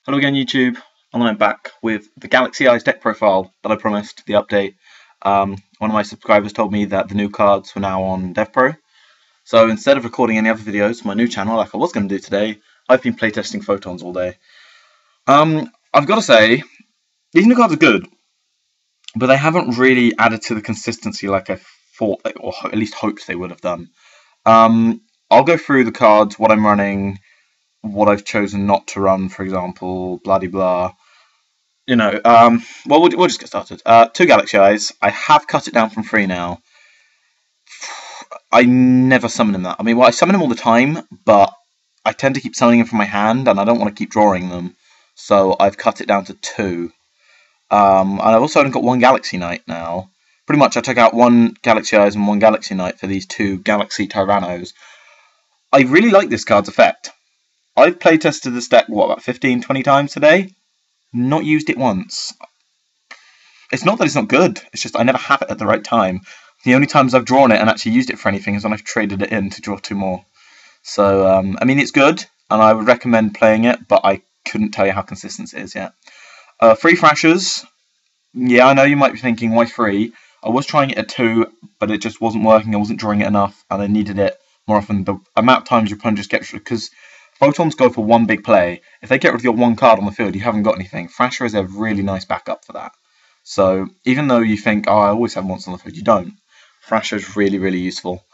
Hello again, YouTube, and I'm back with the Galaxy Eyes deck profile that I promised, the update. One of my subscribers told me that the new cards were now on DevPro, so instead of recording any other videos for my new channel like I was going to do today, I've been playtesting Photons all day. I've got to say, these new cards are good, but they haven't really added to the consistency like I thought, or at least hoped they would have done. I'll go through the cards, what I'm running, what I've chosen not to run, for example, blah de blah. Well, we'll just get started. 2 Galaxy Eyes. I have cut it down from 3 now. I never summon him that. I mean, well, I summon him all the time, but I tend to keep summoning him from my hand, and I don't want to keep drawing them. So I've cut it down to 2. And I've also only got 1 Galaxy Knight now. Pretty much I took out 1 Galaxy Eyes and 1 Galaxy Knight for these 2 Galaxy Tyrannos. I really like this card's effect. I've playtested this deck, about 15, 20 times today? Not used it once. It's not that it's not good, it's just I never have it at the right time. The only times I've drawn it and actually used it for anything is when I've traded it in to draw 2 more. So, I mean, it's good, and I would recommend playing it, but I couldn't tell you how consistent it is yet. 3 Thrashers. Yeah, I know you might be thinking, why 3? I was trying it at 2, but it just wasn't working, I wasn't drawing it enough, and I needed it more often. The amount of times your opponent just gets rid of, because Photons go for 1 big play. If they get rid of your 1 card on the field, you haven't got anything. Thrasher is a really nice backup for that. So even though you think, oh, I always have monsters on the field, you don't. Thrasher is really, really useful.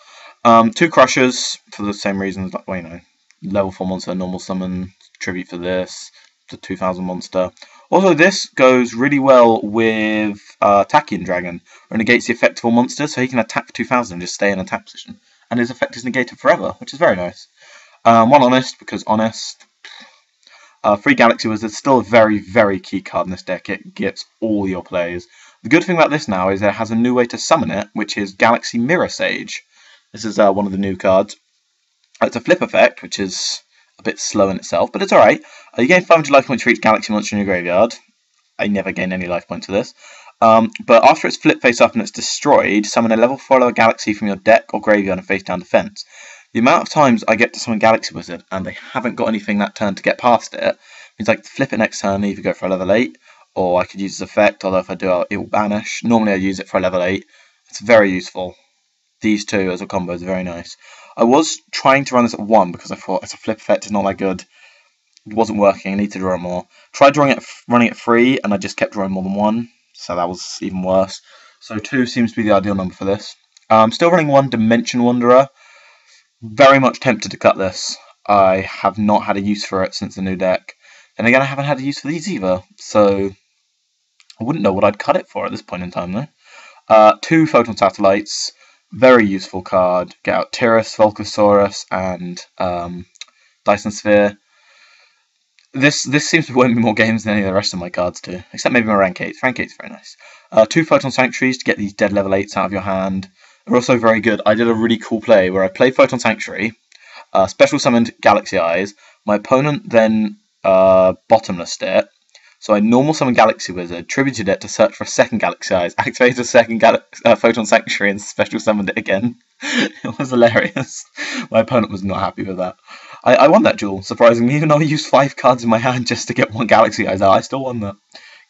2 Crushers for the same reasons, like, well, level 4 monster, normal summon, tribute for this, the 2000 monster. Also, this goes really well with Tachyon Dragon, where it negates the effect of all monsters, so he can attack 2000 and just stay in attack position. And his effect is negated forever, which is very nice. 1 Honest, because Honest. 3 Galaxy Wizard is still a very, very key card in this deck. It gets all your plays. The good thing about this now is it has a new way to summon it, which is Galaxy Mirror Sage. This is one of the new cards. It's a flip effect, which is a bit slow in itself, but it's alright. You gain 500 life points for each Galaxy monster in your graveyard. I never gain any life points for this. But after it's flipped face up and it's destroyed, summon a level 4 Galaxy from your deck or graveyard and face down defense. The amount of times I get to summon Galaxy Wizard and they haven't got anything that turn to get past it means I can flip it next turn, either go for a level 8, or I could use its effect, although if I do it will banish. Normally I use it for a level 8. It's very useful. These 2 as a combo is very nice. I was trying to run this at 1 because I thought it's a flip effect, it's not that good. It wasn't working, I need to draw more. Tried running it 3 and I just kept drawing more than 1, so that was even worse. So 2 seems to be the ideal number for this. I'm still running 1 Dimension Wanderer. Very much tempted to cut this. I have not had a use for it since the new deck. And again, I haven't had a use for these either, so I wouldn't know what I'd cut it for at this point in time, though. 2 Photon Satellites, very useful card. Get out Tyrus, Volcasaurus, and Dyson Sphere. This seems to be winning me more games than any of the rest of my cards do, except maybe my rank 8s. Rank 8's very nice. 2 Photon Sanctuaries to get these dead level 8s out of your hand. They're also very good. I did a really cool play where I played Photon Sanctuary, special summoned Galaxy Eyes. My opponent then bottomlessed it, so I normal summoned Galaxy Wizard, tributed it to search for a 2nd Galaxy Eyes, activated a 2nd Photon Sanctuary, and special summoned it again. It was hilarious. My opponent was not happy with that. I won that duel, surprisingly, even though I used 5 cards in my hand just to get 1 Galaxy Eyes out. I still won that.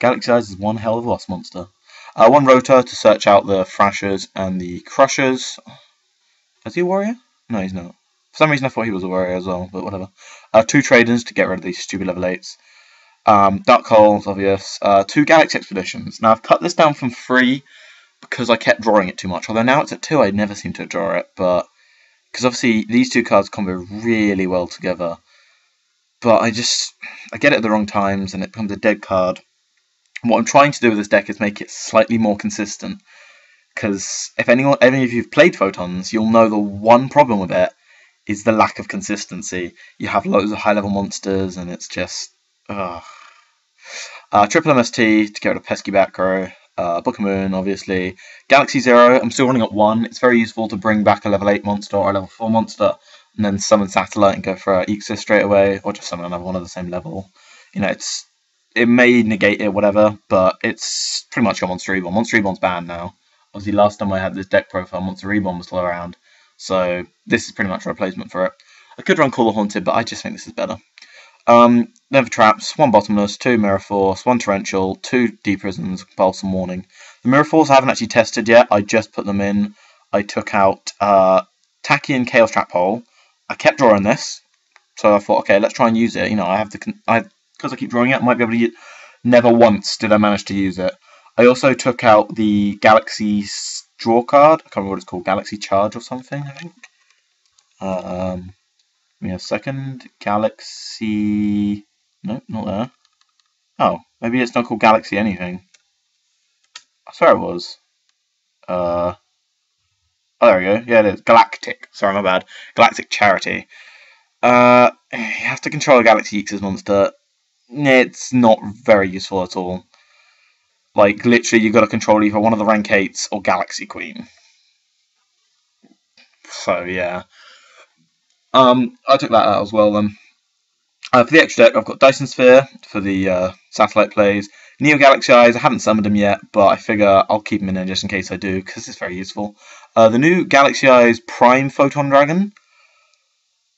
Galaxy Eyes is one hell of a lost monster. 1 Rotor to search out the Thrashers and the Crushers. Is he a warrior? No, he's not. For some reason I thought he was a warrior as well, but whatever. 2 Traders to get rid of these stupid level 8s. Dark Holes, obvious. 2 Galaxy Expeditions. Now I've cut this down from 3 because I kept drawing it too much. Although now it's at 2, I never seem to draw it, but because obviously these 2 cards combo really well together. But I get it at the wrong times and it becomes a dead card. What I'm trying to do with this deck is make it slightly more consistent, because if any of you have played Photons, you'll know the one problem with it is the lack of consistency. You have loads of high-level monsters, and it's just... Triple MST to get rid of pesky back row. Book of Moon, obviously. Galaxy Zero, I'm still running at 1. It's very useful to bring back a level 8 monster or a level 4 monster, and then summon Satellite and go for Ixis straight away, or just summon another one of the same level. It may negate it, whatever, but it's pretty much your Monster Reborn. Monster Reborn's banned now. Obviously, last time I had this deck profile, Monster Reborn was still around, so this is pretty much a replacement for it. I could run Call the Haunted, but I just think this is better. Then for traps, 1 Bottomless, 2 Mirror Force, 1 Torrential, 2 Deep Prisons, Pulse and Warning. The Mirror Force I haven't actually tested yet, I just put them in. I took out Tacky and Chaos Trap Hole. I kept drawing this, so I thought, okay, let's try and use it. You know, because I keep drawing it, I might be able to use it. Never once did I manage to use it. I also took out the Galaxy draw card. I can't remember what it's called, Galaxy Charge or something, I think. Give me a second. Galaxy. Nope, not there. Oh, maybe it's not called Galaxy anything. I swear it was. Oh, there we go. Yeah, it is. Galactic. Sorry, my bad. Galactic Charity. You have to control a Galaxy X's monster. It's not very useful at all. Like, literally, you've got to control either one of the rank 8s or Galaxy Queen. So, yeah. I took that out as well, then. For the extra deck, I've got Dyson Sphere for the satellite plays. Neo Galaxy Eyes, I haven't summoned them yet, but I figure I'll keep them in there just in case I do, because it's very useful. The new Galaxy Eyes Prime Photon Dragon.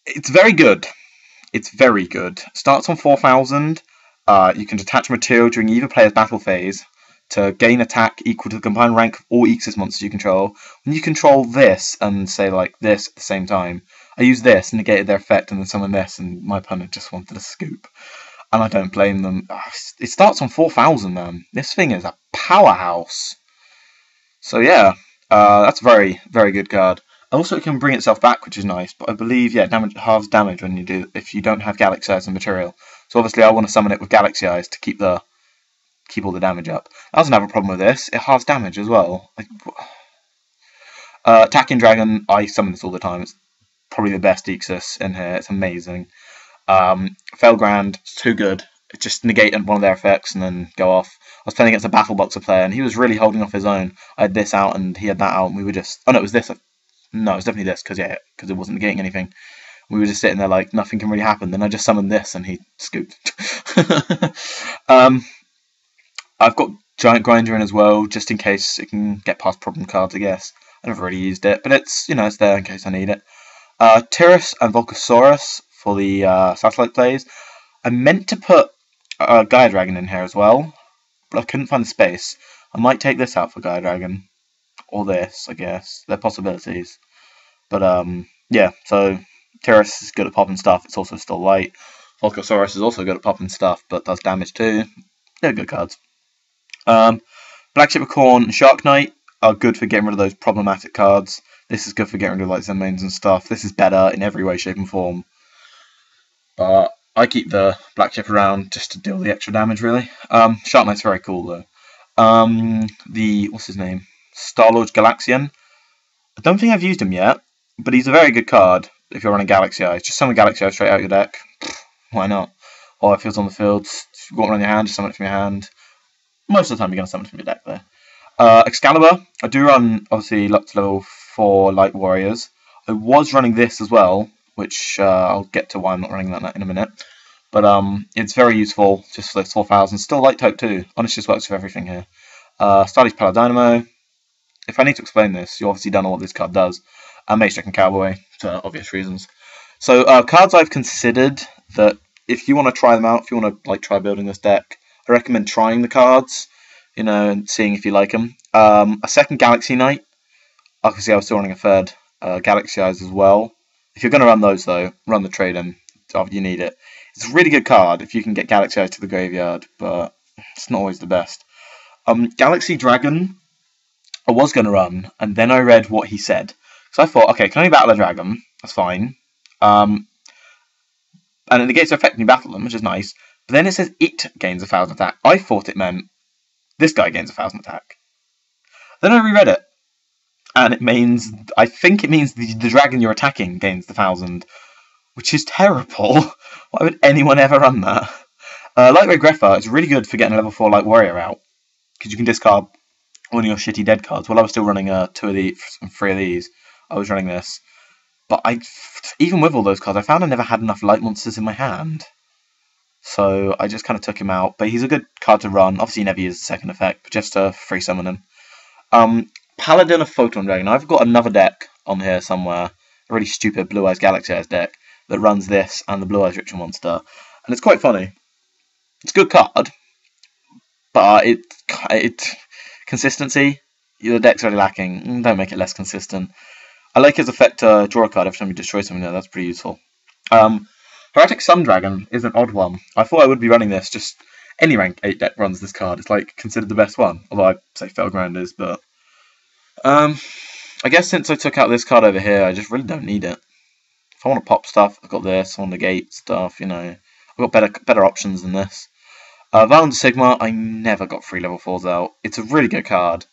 It's very good. It's very good. Starts on 4,000. You can detach material during either player's battle phase to gain attack equal to the combined rank of all X's monsters you control. When you control this and say like this at the same time, I used this, negated their effect, and then summoned this, and my opponent just wanted a scoop. And I don't blame them. It starts on 4,000, man. This thing is a powerhouse. So yeah, that's a very, very good card. Also, it can bring itself back, which is nice. But I believe, yeah, halves damage when you do if you don't have Galaxy Eyes and material. So obviously, I want to summon it with Galaxy Eyes to keep all the damage up. That was another problem with this. It halves damage as well. Like, Attacking Dragon, I summon this all the time. It's probably the best Ixis in here. It's amazing. Felgrand, it's too good. It just negated one of their effects and then go off. I was playing against a Battle Boxer player and he was really holding off his own. I had this out and he had that out and we were just... Oh no, it was this. No, it was definitely this because it wasn't negating anything. We were just sitting there like nothing can really happen. Then I just summoned this and he scooped. I've got Giant Grinder in as well, just in case it can get past problem cards, I guess. I never really used it, but it's, it's there in case I need it. Tyrus and Volcasaurus for the satellite plays. I meant to put Gaia Dragon in here as well, but I couldn't find the space. I might take this out for Gaia Dragon. Or this, I guess. They're possibilities. But, yeah, so Tyrus is good at popping stuff. It's also still light. Volcasaurus is also good at popping stuff, but does damage too. They're good cards. Black Shippercorn and Shark Knight are good for getting rid of those problematic cards. This is good for getting rid of like Zenmains and stuff. This is better in every way, shape and form. But I keep the Black Ship around just to deal the extra damage, really. Shark Knight's very cool, though. What's his name? Star-Lord Galaxian. I don't think I've used him yet, but he's a very good card if you're running Galaxy Eyes. Just summon Galaxy Eyes straight out your deck. Why not? Or if it's on the field, if you've got one in your hand, just summon it from your hand. Most of the time you're going to summon it from your deck there. Excalibur, I do run, obviously, up to level 4 Light Warriors. I was running this as well, which I'll get to why I'm not running that in a minute. But it's very useful, just for those 4,000. Still Light type too. Honestly, just works for everything here. Starly's Paladynamo. If I need to explain this, you obviously don't know what this card does. Mage and Cowboy, for obvious reasons. So cards I've considered that if you want to try them out, if you want to like try building this deck, I recommend trying the cards, and seeing if you like them. A second Galaxy Knight. Obviously, I was still running a third Galaxy Eyes as well. If you're going to run those, though, run the trade-in. You need it. It's a really good card if you can get Galaxy Eyes to the graveyard, but it's not always the best. Galaxy Dragon, I was going to run, and then I read what he said. So I thought, okay, can only battle a dragon. That's fine. And it negates the effect when you battle them, which is nice. But then it says it gains 1,000 attack. I thought it meant this guy gains 1,000 attack. Then I reread it. And I think it means the dragon you're attacking gains the 1,000. Which is terrible. Why would anyone ever run that? Lightweight Grepher is really good for getting a level 4 Light Warrior out. Because you can discard one of your shitty dead cards. Well, I was still running 2 of these and 3 of these. I was running this. But even with all those cards, I found I never had enough light monsters in my hand. So I just kind of took him out. But he's a good card to run. Obviously, he never uses the second effect, but just to free summon him. Paladin of Photon Dragon. I've got another deck on here somewhere. A really stupid Blue Eyes Galaxy Eyes deck that runs this and the Blue Eyes Ritual Monster. and it's quite funny. It's a good card, but it consistency. The deck's already lacking. Don't make it less consistent. I like his effect to draw a card every time you destroy something though, that's pretty useful. Heretic Sun Dragon is an odd one. I thought I would be running this, just any rank 8 deck runs this card. It's like considered the best one, although I'd say Felground is, but I guess since I took out this card over here, I just really don't need it. If I want to pop stuff, I've got this. I want to negate stuff, you know. I've got better options than this. Violent Sigma, I never got 3 level 4s out. It's a really good card,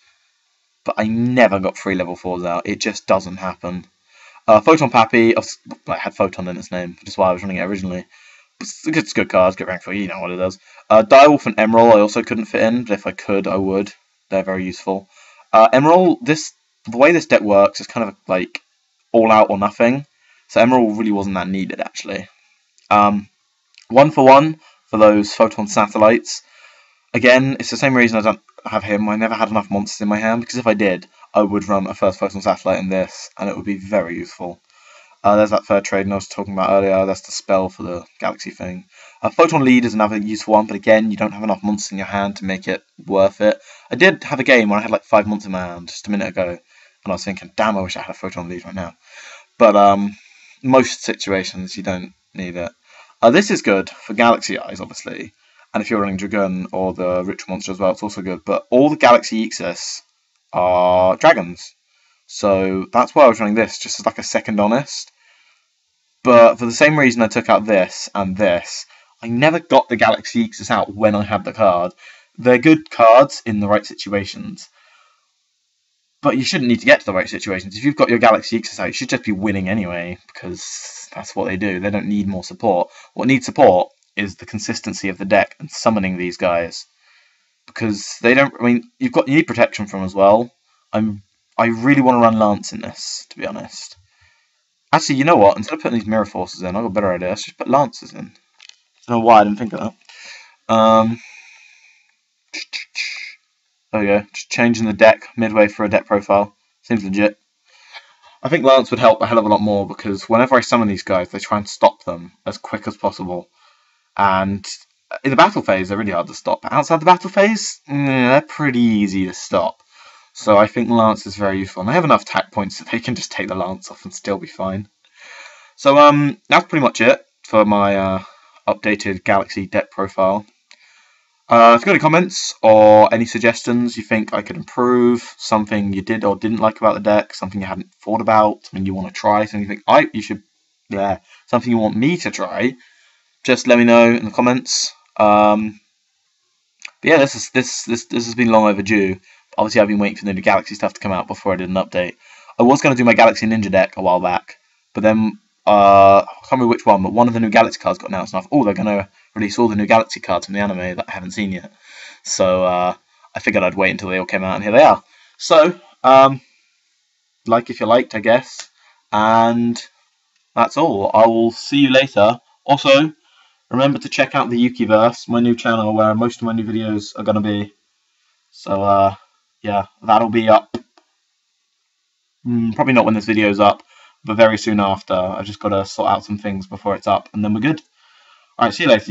but I never got 3 level 4s out. It just doesn't happen. Photon Pappy, I had Photon in its name, which is why I was running it originally. It's a good card, good rank 3, you know what it does. Direwolf and Emerald I also couldn't fit in, but if I could, I would. They're very useful. Emerald, the way this deck works is kind of like all out or nothing, so Emerald really wasn't that needed actually. 1-for-1 for those Photon Satellites. Again, it's the same reason I don't have him. I never had enough monsters in my hand, because if I did, I would run a first Photon Satellite in this, and it would be very useful. There's that third trade I was talking about earlier. That's the spell for the Galaxy thing. Photon Lead is another useful one, but again, you don't have enough monsters in your hand to make it worth it. I did have a game where I had like 5 monsters in my hand just a minute ago, and I was thinking, damn, I wish I had a Photon Lead right now. But most situations, you don't need it. This is good for Galaxy Eyes, obviously, and if you're running Dragon or the Ritual Monster as well, it's also good. But all the Galaxy Ixis are dragons, so that's why I was running this, just as like a second honest. But for the same reason I took out this and this, I never got the Galaxy Ixis out when I had the card. They're good cards in the right situations, but you shouldn't need to get to the right situations. If you've got your Galaxy Ixis out, you should just be winning anyway, because that's what they do. They don't need more support. What needs support is the consistency of the deck and summoning these guys, because they don't. I mean, you need protection from them as well. I really want to run Lance in this, to be honest. Actually, you know what? Instead of putting these Mirror Forces in, I've got a better idea. Let's just put Lancers in. I don't know why I didn't think of that. There we go. Just changing the deck midway for a deck profile. Seems legit. I think Lance would help a hell of a lot more, because whenever I summon these guys, they try and stop them as quick as possible. And in the battle phase, they're really hard to stop. Outside the battle phase, they're pretty easy to stop. So I think Lance is very useful. And I have enough attack points that they can just take the Lance off and still be fine. So that's pretty much it for my updated Galaxy deck profile. If you've got any comments or any suggestions you think I could improve, something you did or didn't like about the deck, something you hadn't thought about, something you want to try, something you think something you want me to try, just let me know in the comments. But yeah, this has been long overdue. Obviously, I've been waiting for the new Galaxy stuff to come out before I did an update. I was going to do my Galaxy Ninja deck a while back, but then I can't remember which one, but one of the new Galaxy cards got announced, and I thought, oh, they're going to release all the new Galaxy cards from the anime that I haven't seen yet. So I figured I'd wait until they all came out, and here they are. So, like if you liked, I guess, and that's all. I will see you later. Also, remember to check out the YukiVerse, my new channel where most of my new videos are going to be. So, yeah, that'll be up. Probably not when this video's up, but very soon after. I've just got to sort out some things before it's up, and then we're good. Alright, see you later.